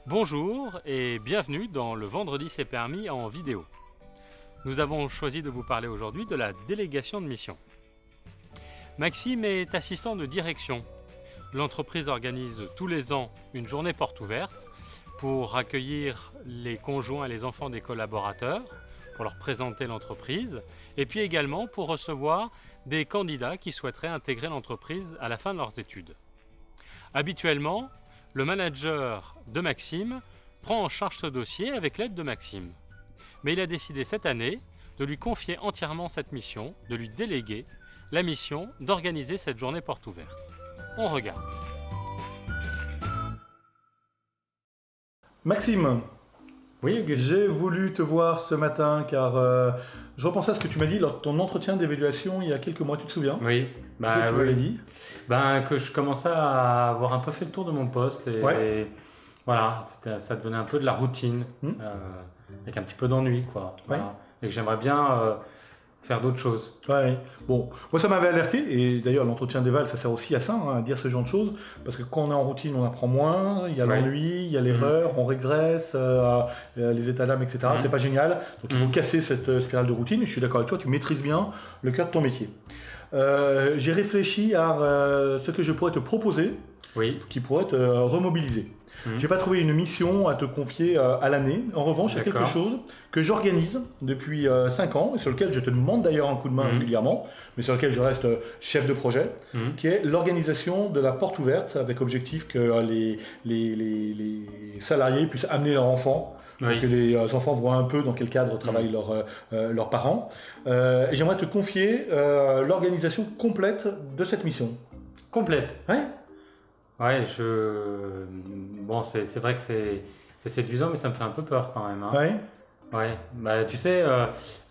Bonjour et bienvenue dans le Vendredi c'est permis en vidéo. Nous avons choisi de vous parler aujourd'hui de la délégation de mission. Maxime est assistant de direction. L'entreprise organise tous les ans une journée porte ouverte pour accueillir les conjoints et les enfants des collaborateurs, pour leur présenter l'entreprise, et puis également pour recevoir des candidats qui souhaiteraient intégrer l'entreprise à la fin de leurs études. Habituellement, le manager de Maxime prend en charge ce dossier avec l'aide de Maxime. Mais il a décidé cette année de lui confier entièrement cette mission, de lui déléguer la mission d'organiser cette journée porte ouverte. On regarde. Maxime, Oui, Auguste. j'ai voulu te voir ce matin car je repensais à ce que tu m'as dit lors de ton entretien d'évaluation il y a quelques mois, tu te souviens? Oui, Tu m'avais dit. Que je commençais à avoir un peu fait le tour de mon poste et voilà, ça devenait un peu de la routine, avec un petit peu d'ennui, quoi. Voilà. Et que j'aimerais bien faire d'autres choses. Ouais. Bon, moi ça m'avait alerté, et d'ailleurs l'entretien d'éval ça sert aussi à ça, à dire ce genre de choses, parce que quand on est en routine on apprend moins, il y a l'ennui, il y a l'erreur, on régresse, les états d'âme, etc. C'est pas génial, donc il faut casser cette spirale de routine, et je suis d'accord avec toi, tu maîtrises bien le cœur de ton métier. J'ai réfléchi à ce que je pourrais te proposer, qui pourrait te remobiliser. Je n'ai pas trouvé une mission à te confier à l'année. En revanche, il y a quelque chose que j'organise depuis 5 ans et sur lequel je te demande d'ailleurs un coup de main régulièrement, mais sur lequel je reste chef de projet, qui est l'organisation de la porte ouverte avec objectif que les salariés puissent amener leurs enfants, que les enfants voient un peu dans quel cadre travaillent leurs parents. Et j'aimerais te confier l'organisation complète de cette mission. Complète? Ouais. Ouais, bon, c'est vrai que c'est séduisant, mais ça me fait un peu peur quand même, hein. Ouais. Ouais, bah, tu sais,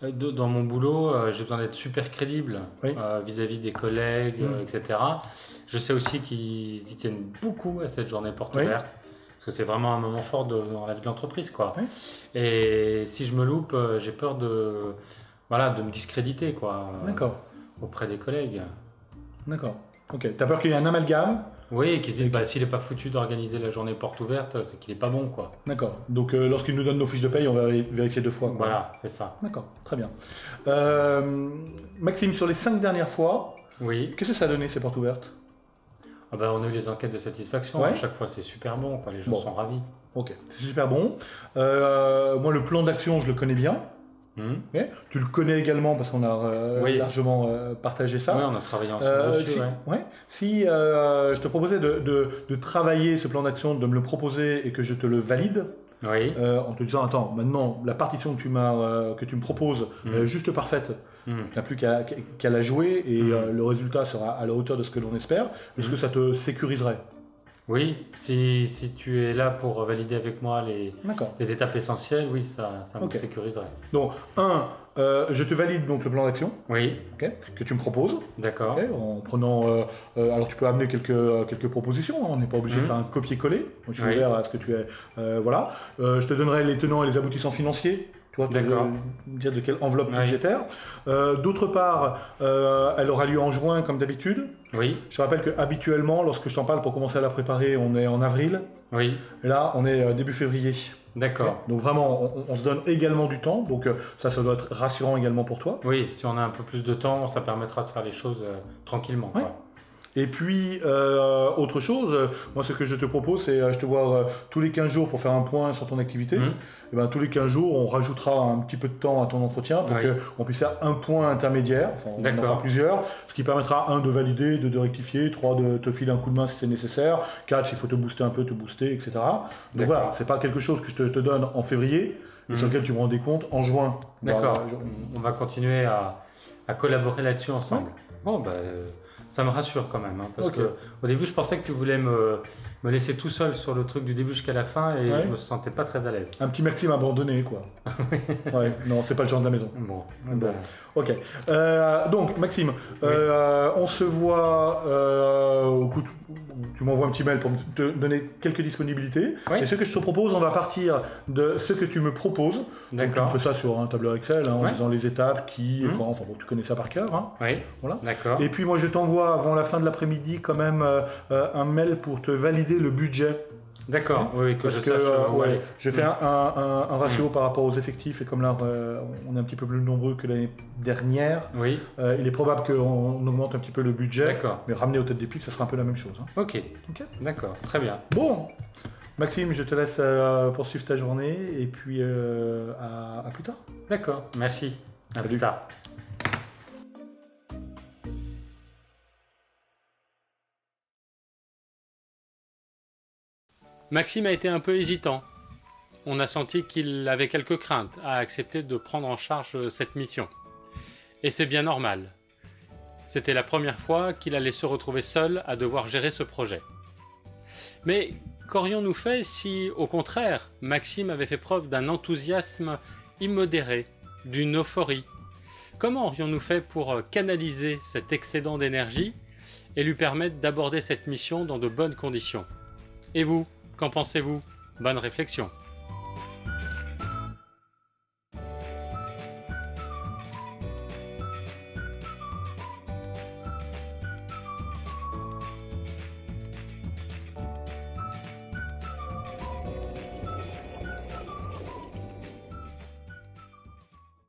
dans mon boulot, j'ai besoin d'être super crédible vis-à-vis des collègues, etc. Je sais aussi qu'ils y tiennent beaucoup à cette journée porte ouverte, parce que c'est vraiment un moment fort dans la vie de l'entreprise, quoi. Et si je me loupe, j'ai peur de me discréditer, quoi, auprès des collègues. D'accord. Ok. T'as peur qu'il y ait un amalgame? Oui, et qu'ils se disent, s'il n'est pas foutu d'organiser la journée porte ouverte, c'est qu'il n'est pas bon, quoi. D'accord. Donc lorsqu'ils nous donnent nos fiches de paye, on va vérifier 2 fois, quoi. Voilà, c'est ça. D'accord, très bien. Maxime, sur les 5 dernières fois, qu'est-ce que ça a donné ces portes ouvertes? Ah ben, on a eu les enquêtes de satisfaction, à chaque fois c'est super bon, quoi. Les gens sont ravis. Ok, c'est super bon. Moi, le plan d'action, je le connais bien. Tu le connais également parce qu'on a largement partagé ça. Oui, on a travaillé ensemble dessus. Si je te proposais de travailler ce plan d'action, de me le proposer et que je te le valide, en te disant, attends, maintenant, la partition que tu me proposes est juste parfaite, tu n'as plus qu'à la jouer et le résultat sera à la hauteur de ce que l'on espère. Est-ce que ça te sécuriserait? Oui, si tu es là pour valider avec moi les étapes essentielles, oui, ça me sécuriserait. Donc, je te valide donc le plan d'action que tu me proposes. D'accord. En prenant, alors tu peux amener quelques propositions, on n'est pas obligé de faire un copier-coller. Moi, je suis ouvert à ce que tu es. Voilà. Je te donnerai les tenants et les aboutissants financiers. Tu me dire de quelle enveloppe budgétaire. D'autre part, elle aura lieu en juin comme d'habitude. Je rappelle qu'habituellement, lorsque je t'en parle pour commencer à la préparer, on est en avril. Et là, on est début février. D'accord. Donc vraiment, on se donne également du temps. Donc ça doit être rassurant également pour toi. Oui, si on a un peu plus de temps, ça permettra de faire les choses tranquillement. Et puis, autre chose, moi ce que je te propose, c'est je te vois tous les 15 jours pour faire un point sur ton activité. Et ben, tous les 15 jours, on rajoutera un petit peu de temps à ton entretien pour qu'on puisse faire un point intermédiaire. Enfin, on en fera plusieurs, ce qui permettra, 1, de valider, 2, de rectifier, 3, de te filer un coup de main si c'est nécessaire, 4, s'il faut te booster un peu, te booster, etc. Donc voilà, c'est pas quelque chose que je te donne en février, et sur lequel tu me rendais compte en juin. D'accord, on va continuer à collaborer là-dessus ensemble. Bon, bah, ça me rassure quand même, parce que au début je pensais que tu voulais me laisser tout seul sur le truc du début jusqu'à la fin et je me sentais pas très à l'aise. Un petit Maxime abandonné, quoi. Non, c'est pas le genre de la maison. Bon. Ok. Donc Maxime, on se voit. Écoute, tu m'envoies un petit mail pour te donner quelques disponibilités. Et ce que je te propose, on va partir de ce que tu me proposes. D'accord. On fait ça sur un tableur Excel, en disant les étapes, qui, quand. Enfin bon, tu connais ça par cœur. Voilà. D'accord. Et puis moi, je t'envoie avant la fin de l'après-midi quand même un mail pour te valider le budget D'accord, oui, que Parce je que sache. ouais, je fais un ratio par rapport aux effectifs, et comme là on est un petit peu plus nombreux que l'année dernière, Oui, il est probable qu'on augmente un petit peu le budget, d'accord. mais ramener aux têtes des piles, ça sera un peu la même chose. Hein. Ok, Ok. d'accord, très bien. Bon, Maxime, je te laisse poursuivre ta journée, et puis à plus tard. D'accord, merci. À Salut. plus tard. Maxime a été un peu hésitant. On a senti qu'il avait quelques craintes à accepter de prendre en charge cette mission. Et c'est bien normal. C'était la première fois qu'il allait se retrouver seul à devoir gérer ce projet. Mais qu'aurions-nous fait si, au contraire, Maxime avait fait preuve d'un enthousiasme immodéré, d'une euphorie? Comment aurions-nous fait pour canaliser cet excédent d'énergie et lui permettre d'aborder cette mission dans de bonnes conditions? Et vous, qu'en pensez-vous? Bonne réflexion.